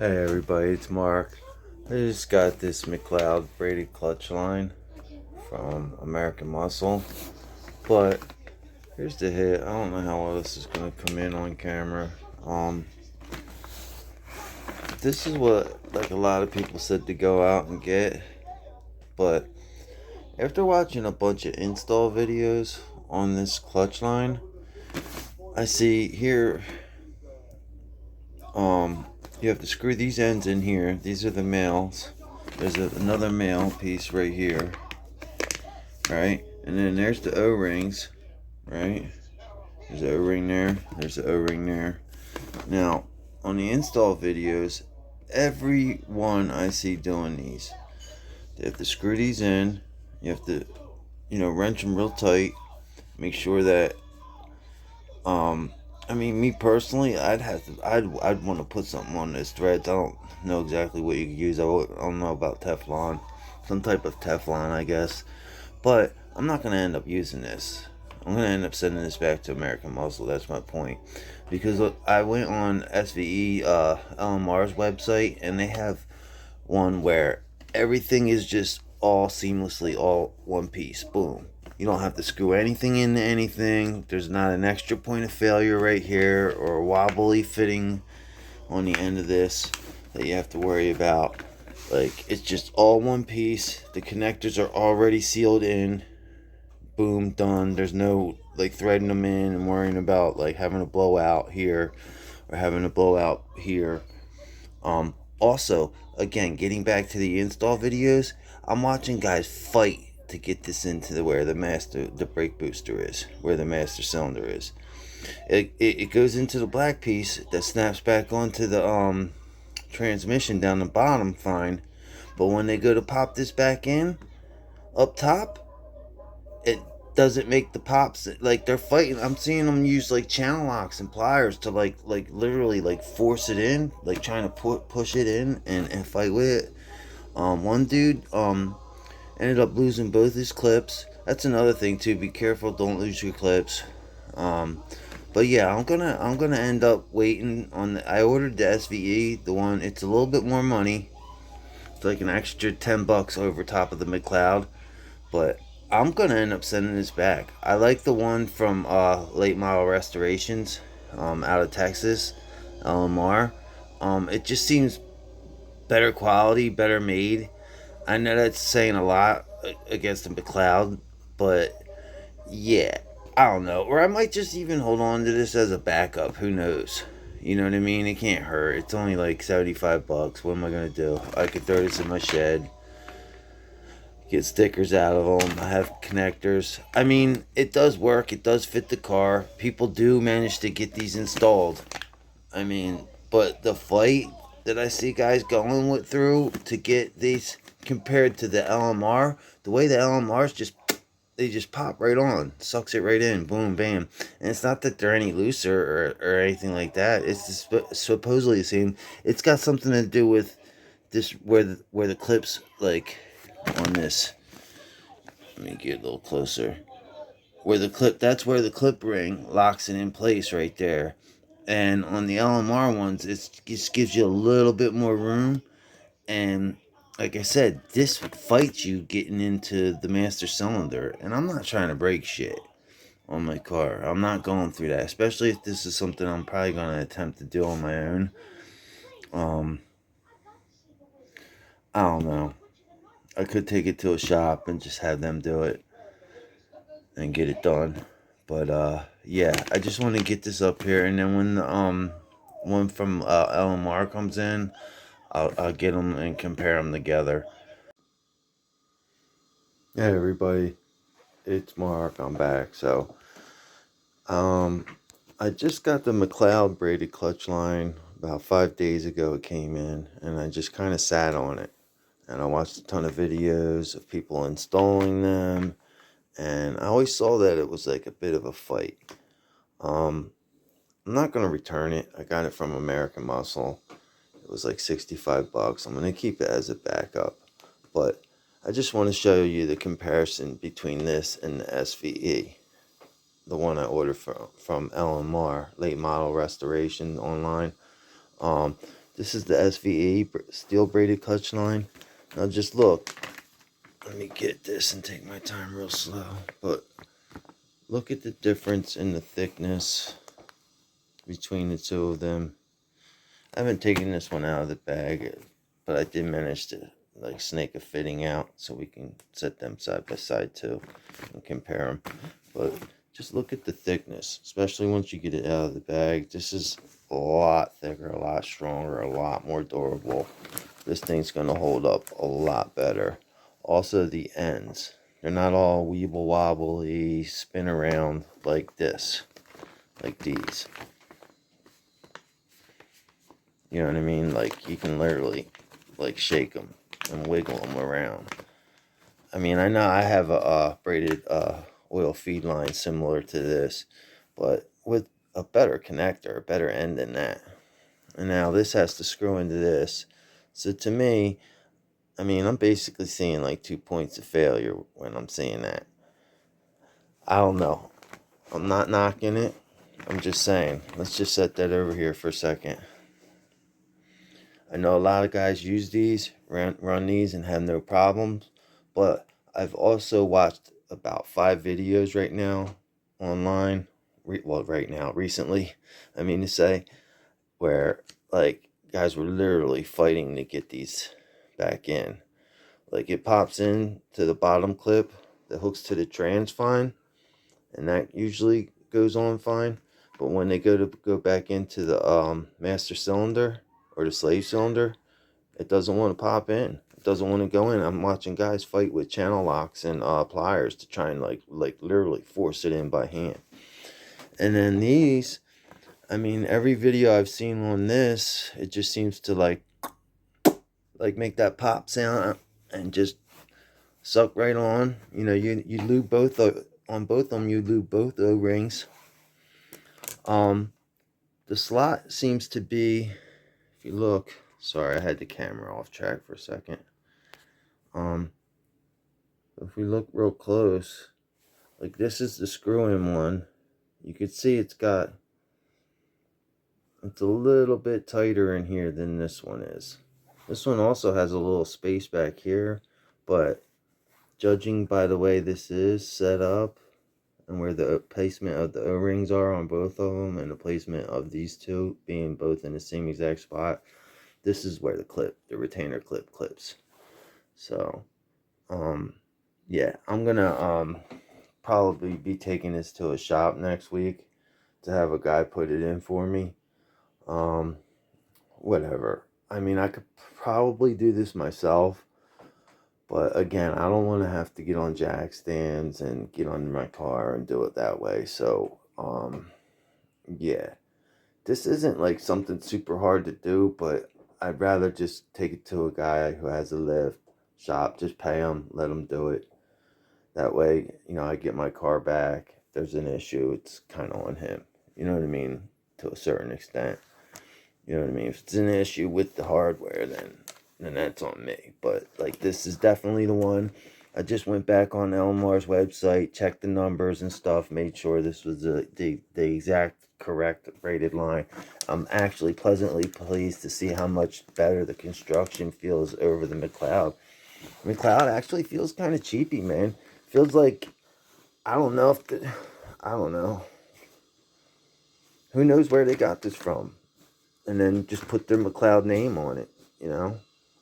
Hey everybody, it's Mark. I just got this Mcleod braided clutch line from American Muscle, but here's the hit. I don't know how well this is gonna come in on camera. Um, this is what like a lot of people said to go out and get, but after watching a bunch of install videos on this clutch line, I see here. You have to screw these ends in here. These are the males. There's another male piece right here, right? And then there's the O-rings, right? There's the O-ring there. There's the O-ring there. Now, on the install videos, everyone I see doing these, they have to screw these in. You have to, wrench them real tight. Make sure that, me personally, I'd want to put something on this threads. I don't know exactly what you could use. I don't know about Teflon, some type of Teflon, I guess. But I'm not gonna end up using this. I'm gonna end up sending this back to American Muscle. That's my point. Because look, I went on SVE LMR's website, and they have one where everything is just all seamlessly all one piece. Boom. You don't have to screw anything into anything. There's not an extra point of failure right here or a wobbly fitting on the end of this that you have to worry about. Like, it's just all one piece. The connectors are already sealed in. Boom, done. There's no like threading them in and worrying about like having a blowout here or having a blowout here. Also, again, getting back to the install videos, I'm watching guys fight to get this into where the brake booster is, where the master cylinder is. It goes into the black piece that snaps back onto the transmission down the bottom, fine. But when they go to pop this back in up top, it doesn't make the pops. Like, they're fighting. I'm seeing them use like channel locks and pliers to like literally like force it in, like trying to push it in and fight with it. One dude ended up losing both his clips. That's another thing too. Be careful, don't lose your clips. But yeah, I'm gonna end up waiting on I ordered the SVE, the one. It's a little bit more money. It's like an extra $10 over top of the Mcleod, but I'm gonna end up sending this back. I like the one from Late Model Restorations, out of Texas, LMR. It just seems better quality, better made. I know that's saying a lot against the Mcleod, but yeah, I don't know. Or I might just even hold on to this as a backup. Who knows? You know what I mean? It can't hurt. It's only like $75. What am I gonna do? I could throw this in my shed, get stickers out of them. I have connectors. I mean, it does work. It does fit the car. People do manage to get these installed. I mean, but the fight that I see guys going through to get these compared to the LMR, the way the LMRs they just pop right on, sucks it right in, boom, bam. And it's not that they're any looser or anything like that. It's just supposedly the same. It's got something to do with this where the clips like on this. Let me get a little closer. That's where the clip ring locks it in place right there. And on the LMR ones, it just gives you a little bit more room. And like I said, this fights you getting into the master cylinder. And I'm not trying to break shit on my car. I'm not going through that, especially if this is something I'm probably going to attempt to do on my own. I don't know. I could take it to a shop and just have them do it and get it done. But yeah, I just want to get this up here, and then when the one from LMR comes in, I'll get them and compare them together. Hey everybody, it's Mark. I'm back. So I just got the Mcleod braided clutch line about 5 days ago. It came in, and I just kind of sat on it, and I watched a ton of videos of people installing them, and I always saw that it was like a bit of a fight. I'm not going to return it. I got it from American Muscle. It was like $65. I'm going to keep it as a backup. But I just want to show you the comparison between this and the SVE. The one I ordered from LMR, Late Model Restoration online. This is the SVE steel braided clutch line. Now just look. Let me get this and take my time real slow. But look at the difference in the thickness between the two of them. I haven't taken this one out of the bag, but I did manage to like snake a fitting out so we can set them side by side too and compare them. But just look at the thickness, especially once you get it out of the bag. This is a lot thicker, a lot stronger, a lot more durable. This thing's going to hold up a lot better. Also the ends, they're not all weeble wobbly, spin around like this, like these. You know what I mean? Like you can literally like shake them and wiggle them around. I mean, I know I have a braided oil feed line similar to this, but with a better connector, a better end than that. And now this has to screw into this. So to me, I mean, I'm basically seeing like 2 points of failure when I'm seeing that. I don't know. I'm not knocking it. I'm just saying. Let's just set that over here for a second. I know a lot of guys use these, run these and have no problems. But I've also watched about 5 videos right now online. Recently, I mean to say, where like guys were literally fighting to get these back in. Like it pops in to the bottom clip that hooks to the trans fine, and that usually goes on fine. But when they go back into the master cylinder or the slave cylinder, it doesn't want to pop in. It doesn't want to go in. I'm watching guys fight with channel locks and pliers to try and like literally force it in by hand. And then these, I mean, every video I've seen on this, it just seems to like make that pop sound and just suck right on. You know, you lube both on both of them. You lube both O-rings. The slot seems to be, if you look, sorry, I had the camera off track for a second. If we look real close, like this is the screw-in one. You can see it's a little bit tighter in here than this one is. This one also has a little space back here, but judging by the way this is set up and where the placement of the O-rings are on both of them and the placement of these two being both in the same exact spot, this is where the retainer clip clips. So, yeah, I'm gonna probably be taking this to a shop next week to have a guy put it in for me. Whatever. I mean, I could probably do this myself, but again, I don't want to have to get on jack stands and get under my car and do it that way. So, yeah, this isn't like something super hard to do, but I'd rather just take it to a guy who has a lift shop, just pay him, let him do it. That way, you know, I get my car back. If there's an issue, it's kind of on him. You know what I mean? To a certain extent. You know what I mean? If it's an issue with the hardware, then that's on me. But, like, this is definitely the one. I just went back on LMR's website, checked the numbers and stuff, made sure this was the exact correct braided line. I'm actually pleasantly pleased to see how much better the construction feels over the Mcleod. Mcleod actually feels kind of cheapy, man. Feels like, I don't know. Who knows where they got this from? And then just put their Mcleod name on it, you know?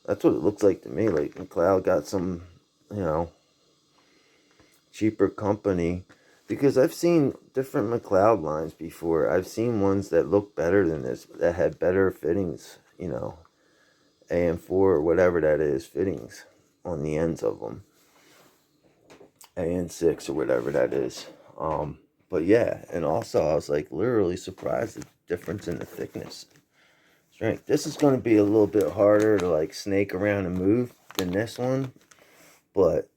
That's what it looks like to me. Like Mcleod got some, you know, cheaper company. Because I've seen different Mcleod lines before. I've seen ones that look better than this, that had better fittings, you know, AM4 or whatever that is, fittings on the ends of them. AN6 or whatever that is. But yeah, and also I was like literally surprised at the difference in the thickness. Strength. This is going to be a little bit harder to like snake around and move than this one, but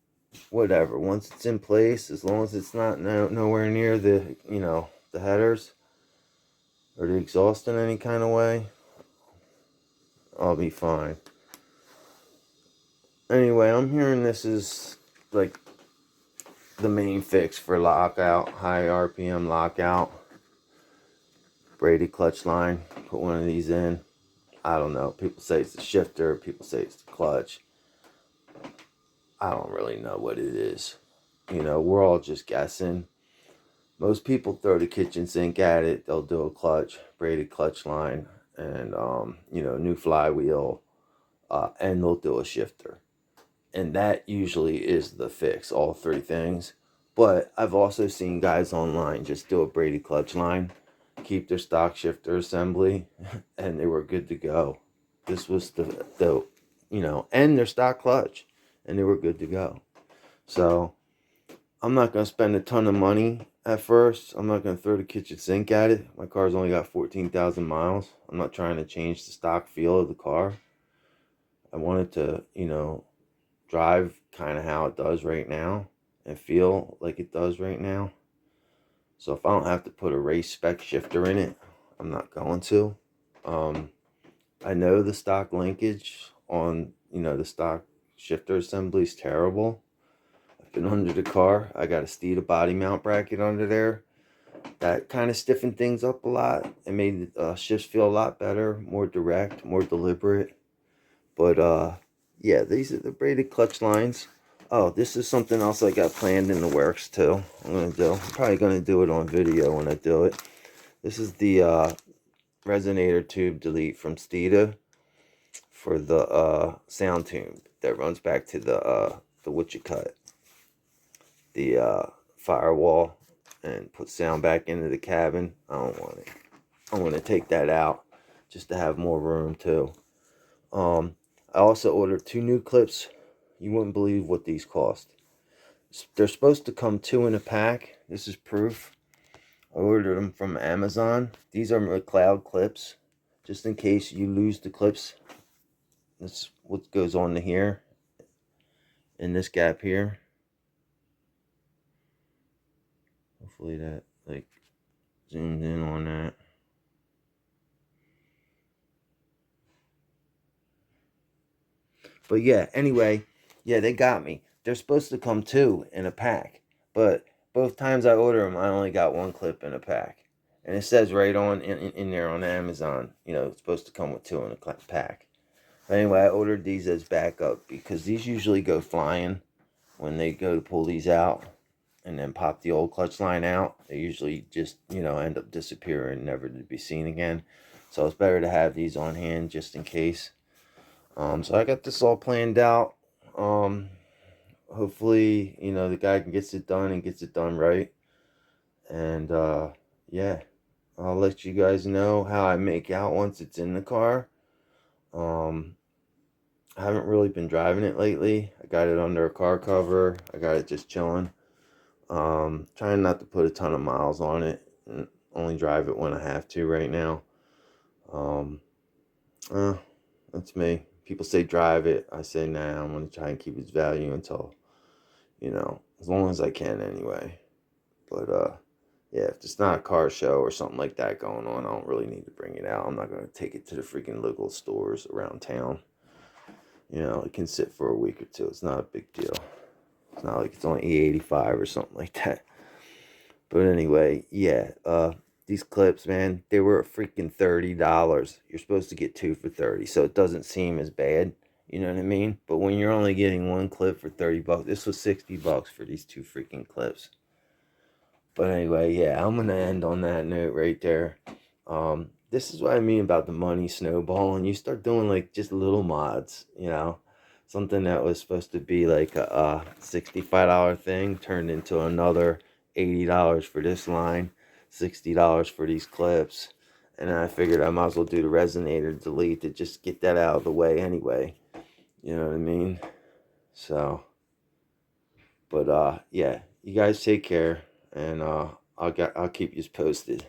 whatever. Once it's in place, as long as it's not nowhere near the, you know, the headers or the exhaust in any kind of way, I'll be fine. Anyway, I'm hearing this is like the main fix for lockout, high RPM lockout, braided clutch line. Put one of these in. I don't know. People say it's the shifter. People say it's the clutch. I don't really know what it is. We're all just guessing. Most people throw the kitchen sink at it. They'll do a clutch, braided clutch line, and new flywheel, and they'll do a shifter. And that usually is the fix, all three things. But I've also seen guys online just do a braided clutch line, keep their stock shifter assembly, and they were good to go. This was the and their stock clutch, and they were good to go. So I'm not going to spend a ton of money at first. I'm not going to throw the kitchen sink at it. My car's only got 14,000 miles. I'm not trying to change the stock feel of the car. I want it to, drive kind of how it does right now and feel like it does right now. So if I don't have to put a race spec shifter in it, I'm not going to. I know the stock linkage on, the stock shifter assembly is terrible. I've been under the car. I got a Steeda body mount bracket under there. That kind of stiffened things up a lot. It made the shifts feel a lot better, more direct, more deliberate. But yeah, these are the braided clutch lines. Oh, this is something else I got planned in the works too. I'm probably gonna do it on video when I do it. This is the resonator tube delete from Steeda for the sound tube that runs back to the wood you cut, the firewall, and put sound back into the cabin. I don't want it. I want to take that out just to have more room too. I also ordered 2 new clips. You wouldn't believe what these cost. They're supposed to come 2 in a pack. This is proof. I ordered them from Amazon. These are Mcleod clips, just in case you lose the clips. That's what goes on to here, in this gap here. Hopefully that zoomed in on that. But yeah, anyway, yeah, they got me. They're supposed to come 2 in a pack, but both times I order them, I only got 1 clip in a pack. And it says right on in there on Amazon, it's supposed to come with 2 in a pack. But anyway, I ordered these as backup because these usually go flying when they go to pull these out and then pop the old clutch line out. They usually just, end up disappearing, never to be seen again. So it's better to have these on hand just in case. So I got this all planned out. Hopefully, the guy gets it done and gets it done right. And, yeah, I'll let you guys know how I make out once it's in the car. I haven't really been driving it lately. I got it under a car cover. I got it just chilling. Trying not to put a ton of miles on it. And only drive it when I have to right now. That's me. People say drive it. I say nah, I'm going to try and keep its value until, as long as I can anyway. But, yeah, if it's not a car show or something like that going on, I don't really need to bring it out. I'm not going to take it to the freaking local stores around town. It can sit for a week or 2. It's not a big deal. It's not like it's only E85 or something like that. But anyway, yeah, these clips, man, they were a freaking $30. You're supposed to get 2 for 30, so it doesn't seem as bad. You know what I mean? But when you're only getting 1 clip for $30, this was $60 for these 2 freaking clips. But anyway, yeah, I'm gonna end on that note right there. This is what I mean about the money snowballing. You start doing just little mods, something that was supposed to be like a $65 thing turned into another $80 for this line, $60 for these clips. And then I figured I might as well do the resonator delete to just get that out of the way anyway. You know what I mean? So, but yeah, you guys take care, and I'll keep you posted.